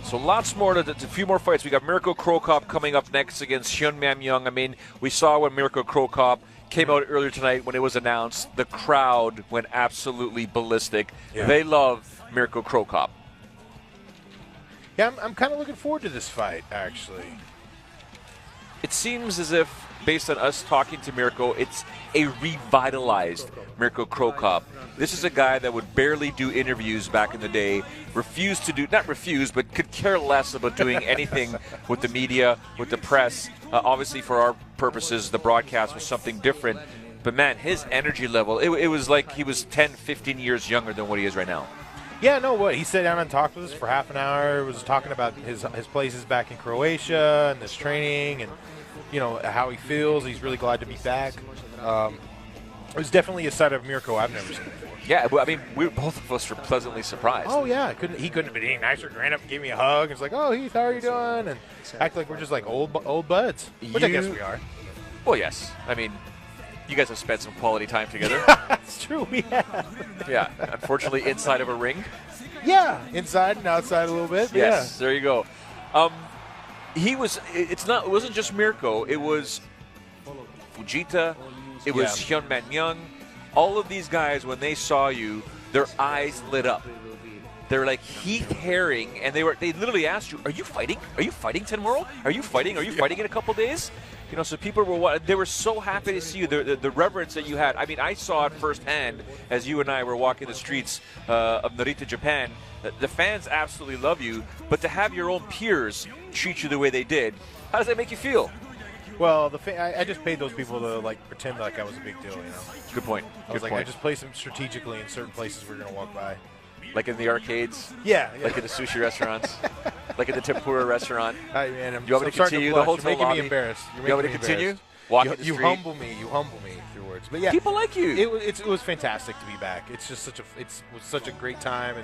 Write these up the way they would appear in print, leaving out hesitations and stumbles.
So lots more, a few more fights. We got Mirko Cro Cop coming up next against Hyun Man Myung. I mean, we saw when Mirko Cro Cop came out earlier tonight when it was announced, the crowd went absolutely ballistic. Yeah. They love Mirko Cro Cop. Yeah, I'm kind of looking forward to this fight, actually. It seems as if, based on us talking to Mirko, it's a revitalized Mirko Cro Cop. This is a guy that would barely do interviews back in the day, but could care less about doing anything with the media, with the press. Obviously, for our purposes, the broadcast was something different. But, man, his energy level, it was like he was 10, 15 years younger than what he is right now. Yeah, no, what? He sat down and talked with us for half an hour, was talking about his places back in Croatia and this training and, you know, how he feels. He's really glad to be back. It was definitely a side of Mirko I've never seen before. Yeah, I mean, both of us were pleasantly surprised. Oh, yeah. He couldn't have been any nicer. Ran up and gave me a hug. It's like, oh, Heath, how are you doing? And act like we're just like old buds, which I guess we are. Well, yes. I mean, you guys have spent some quality time together. That's true, we have. Yeah, unfortunately inside of a ring. Yeah, inside and outside a little bit. Yes, yeah. There you go. It wasn't just Mirko. It was Fujita. It was Hyun Man Myung. All of these guys, when they saw you, their eyes lit up. They're like Heath Herring, and they literally asked you, "Are you fighting? Are you fighting tomorrow? Are you fighting? Are you fighting in a couple days?" You know, so people were so happy to see you. The reverence that you had. I mean, I saw it firsthand as you and I were walking the streets of Narita, Japan. The fans absolutely love you, but to have your own peers treat you the way they did, how does that make you feel? Well, I just paid those people to like pretend like I was a big deal. You know. Good point. I just placed them strategically in certain places we're gonna walk by. Like in the arcades? Yeah. Like in the sushi restaurants? Like in the tempura restaurant? Do you want me to continue the hotel lobby? You're making me embarrassed. You want me to continue? Walking the street? You humble me through words. But yeah, people like you. It was fantastic to be back. It's just was such a great time,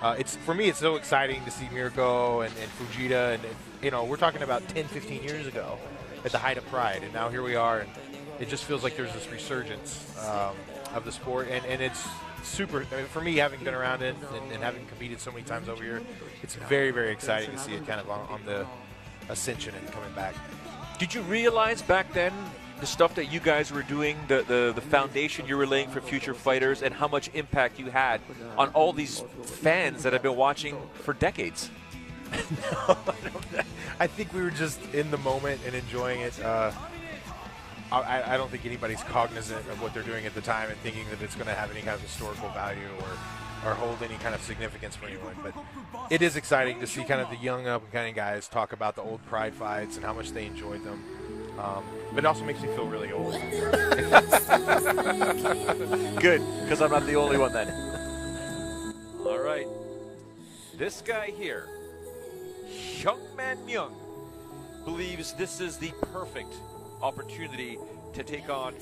and for me it's so exciting to see Mirko and Fujita, and you know, we're talking about 10, 15 years ago at the height of Pride, and now here we are, and it just feels like there's this resurgence of the sport, and it's super. I mean, for me, having been around it and having competed so many times over here, it's very, very exciting to see it kind of on the ascension and coming back. Did you realize back then the stuff that you guys were doing, the foundation you were laying for future fighters, and how much impact you had on all these fans that have been watching for decades? No, I think we were just in the moment and enjoying it. I don't think anybody's cognizant of what they're doing at the time and thinking that it's going to have any kind of historical value or hold any kind of significance for anyone. But it is exciting to see kind of the young up-and-coming guys talk about the old Pride fights and how much they enjoyed them. But it also makes me feel really old. Good, because I'm not the only one then. All right. This guy here, Hyun Man Myung, believes this is the perfect opportunity to take on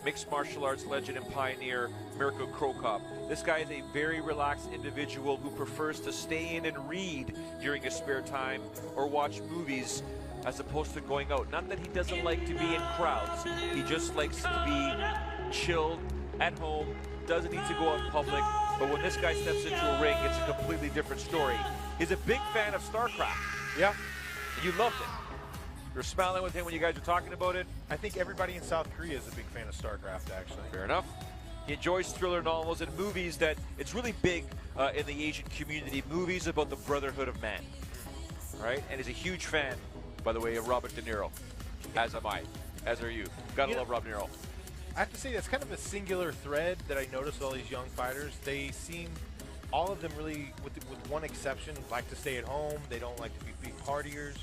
mixed martial arts legend and pioneer Mirko Cro Cop. This guy is a very relaxed individual who prefers to stay in and read during his spare time or watch movies as opposed to going out. Not that he doesn't like to be in crowds. He just likes to be chilled at home, doesn't need to go out in public. But when this guy steps into a ring, it's a completely different story. He's a big fan of StarCraft. Yeah. You loved it. You're smiling with him when you guys are talking about it. I think everybody in South Korea is a big fan of StarCraft, actually. Fair enough. He enjoys thriller novels and movies that it's really big in the Asian community, movies about the brotherhood of man. Right? And he's a huge fan, by the way, of Robert De Niro. As am I. As are you. Gotta love Rob De Niro. I have to say, that's kind of a singular thread that I noticed with all these young fighters. They seem, all of them really, with one exception, like to stay at home. They don't like to be big partiers.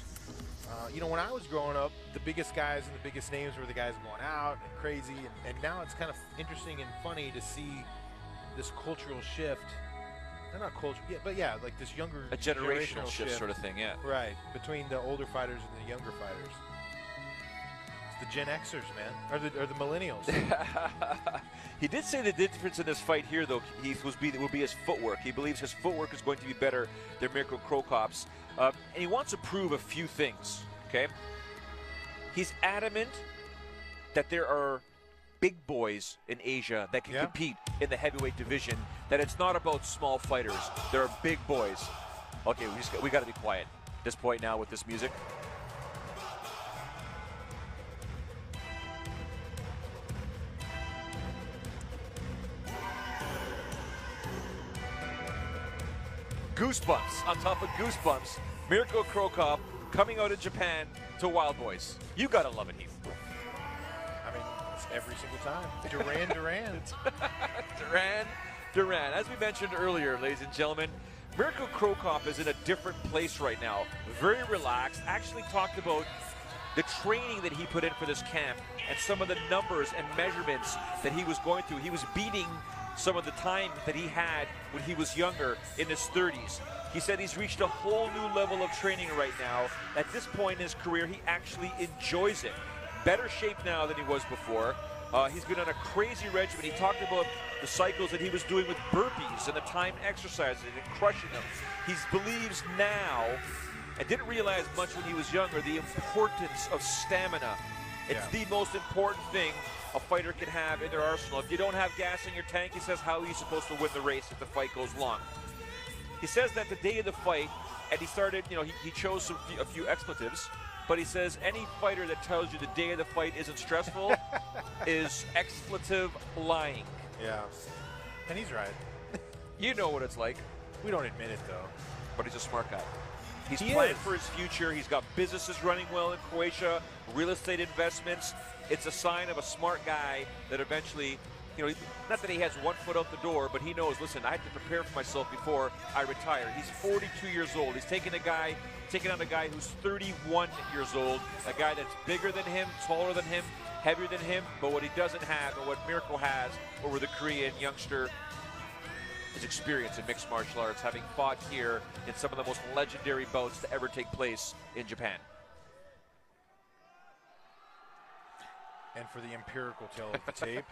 You know, when I was growing up, the biggest guys and the biggest names were the guys going out and crazy. And now it's kind of interesting and funny to see this cultural shift. Not culture, but yeah, like this younger a generational shift sort of thing, yeah. Right, between the older fighters and the younger fighters. It's the Gen Xers, man, or the millennials. He did say the difference in this fight here, though, Heath, will be his footwork. He believes his footwork is going to be better than Mirko Cro Cop's. And he wants to prove a few things, okay? He's adamant that there are big boys in Asia that can compete in the heavyweight division, that it's not about small fighters. There are big boys. Okay, we got to be quiet at this point now with this music. Goosebumps on top of goosebumps. Mirko Cro Cop coming out of Japan to Wild Boys. You gotta love it, Heath. I mean, it's every single time. Duran. Duran. As we mentioned earlier, ladies and gentlemen, Mirko Cro Cop is in a different place right now. Very relaxed. Actually talked about the training that he put in for this camp and some of the numbers and measurements that he was going through. He was beating some of the time that he had when he was younger in his 30s. He said he's reached a whole new level of training right now. At this point in his career, he actually enjoys it. Better shape now than he was before. He's been on a crazy regimen. He talked about the cycles that he was doing with burpees and the timed exercises and crushing them. He believes now, and didn't realize much when he was younger, the importance of stamina. It's the most important thing a fighter can have in their arsenal. If you don't have gas in your tank, he says, how are you supposed to win the race if the fight goes long? He says that the day of the fight, and he started, he chose a few expletives, but he says any fighter that tells you the day of the fight isn't stressful is expletive lying. Yeah, and he's right. You know what it's like. We don't admit it, though. But he's a smart guy. He's planned for his future. He's got businesses running well in Croatia, real estate investments. It's a sign of a smart guy that eventually, not that he has one foot out the door, but he knows, listen, I have to prepare for myself before I retire. He's 42 years old. He's taking on a guy who's 31 years old, a guy that's bigger than him, taller than him, heavier than him, but what he doesn't have and what Mirko has over the Korean youngster, his experience in mixed martial arts, having fought here in some of the most legendary bouts to ever take place in Japan. And for the empirical tale of the tape,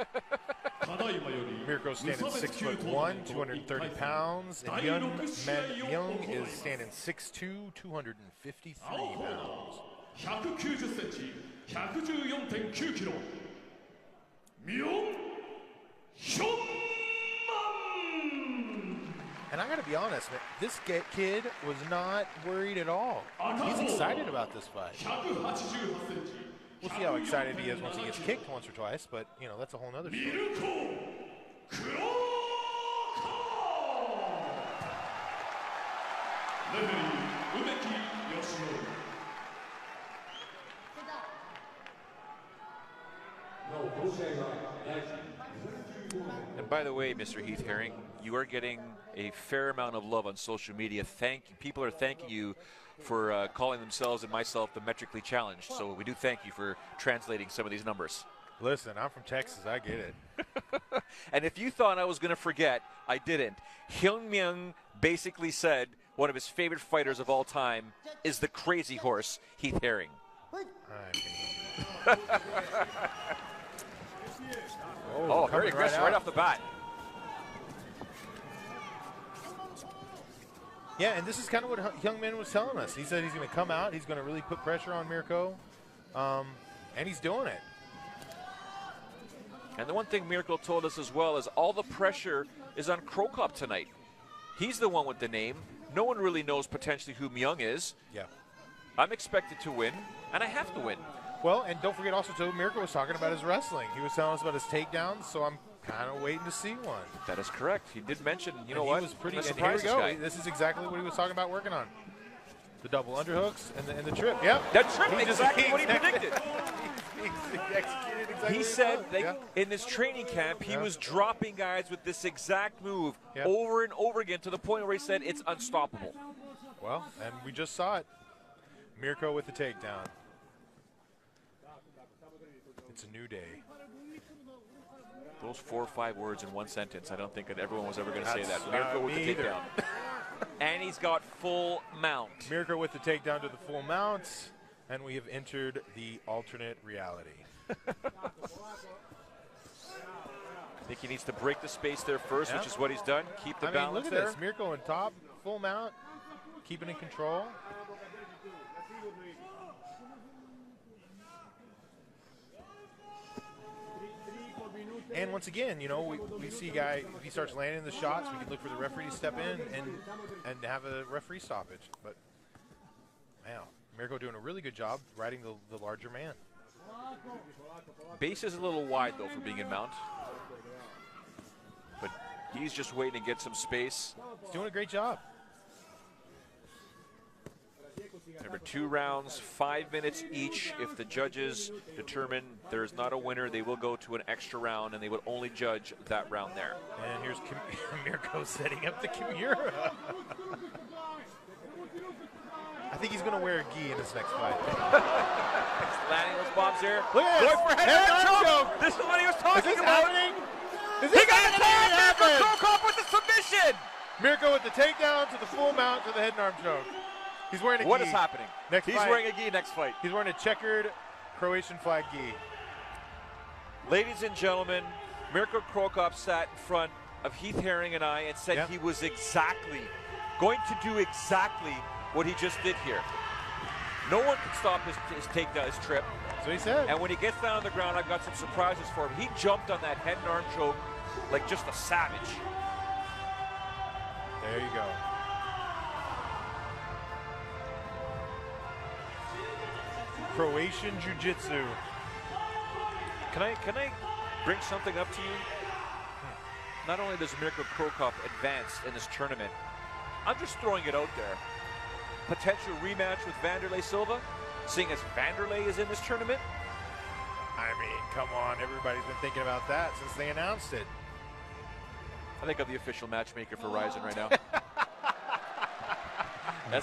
Mirko standing 6'1", 230 pounds, and Hyun Man Myung is standing 6'2", 253 pounds. 190cm, 114.9kg. Myung Hyun Man. And I got to be honest, man, this kid was not worried at all. He's excited about this fight. 188cm. We'll see how excited he is once he gets kicked once or twice, but, that's a whole nother story. Mirko Cro Cop. And by the way, Mr. Heath Herring, you are getting a fair amount of love on social media. People are thanking you for calling themselves and myself the metrically challenged. So we do thank you for translating some of these numbers. Listen, I'm from Texas. I get it. And if you thought I was going to forget, I didn't. Hyun Myung basically said one of his favorite fighters of all time is the crazy horse, Heath Herring. Very aggressive right off the bat. Yeah, and this is kind of what Hyun Man was telling us. He said he's going to come out, he's going to really put pressure on Mirko, and he's doing it. And the one thing Mirko told us as well is all the pressure is on Cro Cop tonight. He's the one with the name. No one really knows potentially who Myung is. Yeah. I'm expected to win, and I have to win. Well, and don't forget also, too, Mirko was talking about his wrestling. He was telling us about his takedowns, so I'm kind of waiting to see one. That is correct. He did mention, He was pretty, and here we go. This is exactly what he was talking about working on. The double underhooks and the trip. Yep. That trip, exactly what he predicted. Executed exactly he said that in this training camp, he was dropping guys with this exact move over and over again to the point where he said it's unstoppable. Well, and we just saw it. Mirko with the takedown. It's a new day. Those 4 or 5 words in one sentence, I don't think that everyone was ever going to say that. Mirko with the takedown. And he's got full mount. Mirko with the takedown to the full mount, and we have entered the alternate reality. I think he needs to break the space there first, which is what he's done. Keep the balance look at there. this. Mirko on top, full mount, keeping in control. And once again, you know, we see guy, if he starts landing the shots, we can look for the referee to step in and have a referee stoppage. But, man, Mirko doing a really good job riding the larger man. Base is a little wide, though, for being in mount. But he's just waiting to get some space. He's doing a great job. Remember, 2 rounds, 5 minutes each. If the judges determine there is not a winner, they will go to an extra round, and they will only judge that round there. And here's Mirko setting up the Kimura. I think he's going to wear a gi in this next fight. Landing those bombs here. Look at this. Going for head choke. This is what he was talking about. Is He this got a tap. Mirko happening? Cro Cop with the submission. Mirko with the takedown to the full mount to the head and arm choke. He's wearing a gi. What is happening? Next He's fight. wearing a gi next fight. He's wearing a checkered Croatian flag gi. Ladies and gentlemen, Mirko Cro Cop sat in front of Heath Herring and I and said he was going to do exactly what he just did here. No one can stop his takedown, his trip. That's what he said. And when he gets down on the ground, I've got some surprises for him. He jumped on that head and arm choke like just a savage. There you go. Croatian Jiu-Jitsu. Can I bring something up to you? Not only does Mirko Cro Cop advance in this tournament, I'm just throwing it out there. Potential rematch with Vanderlei Silva, seeing as Vanderlei is in this tournament. I mean, come on. Everybody's been thinking about that since they announced it. I think I'm the official matchmaker for Ryzen right now.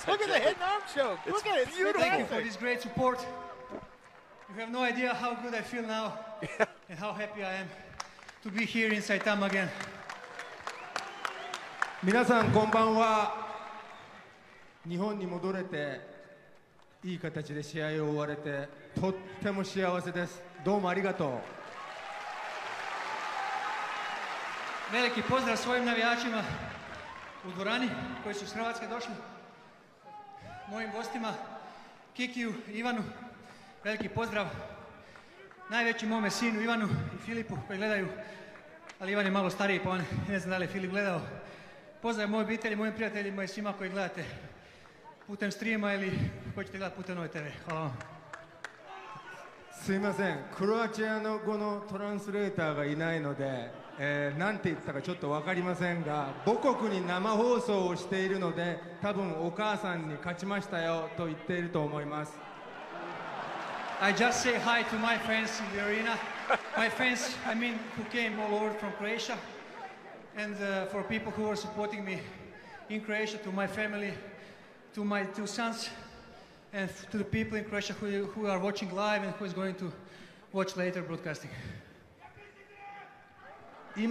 Look at the head and arm choke. Look at it. It's beautiful. Thank you for this great support. You have no idea how good I feel now and how happy I am to be here in Saitama again. 皆さんこんばんは。日本に戻れていい形で試合を終われてとっても幸せです。どうもありがとう。 Veliki pozdrav svojim navijačima u dvorani koji su iz Hrvatske došli. Mojim gostima Kikiju, Ivanu, veliki pozdrav. Najveći mome sinu Ivanu i Filipu koji gledaju, ali Ivan je malo stariji pa on ne znam da li je Filip gledao. Pozdrav mojoj obitelji, mojim prijateljima i svima koji gledate putem streama ili hoćete gledati putem Nove TV. Hvala vam. すいません、クロアチアの語のトランスレーターがいないので、なんて言ったかちょっと分かりませんが、母国に生放送をしているので、多分お母さんに勝ちましたよと言っていると思います。I just say hi to my fans in the arena. My fans, I mean, who came all over from Croatia. And for people who are supporting me in Croatia, to my family, to my 2 sons, and to the people in Croatia who are watching live and who is going to watch later broadcasting. 今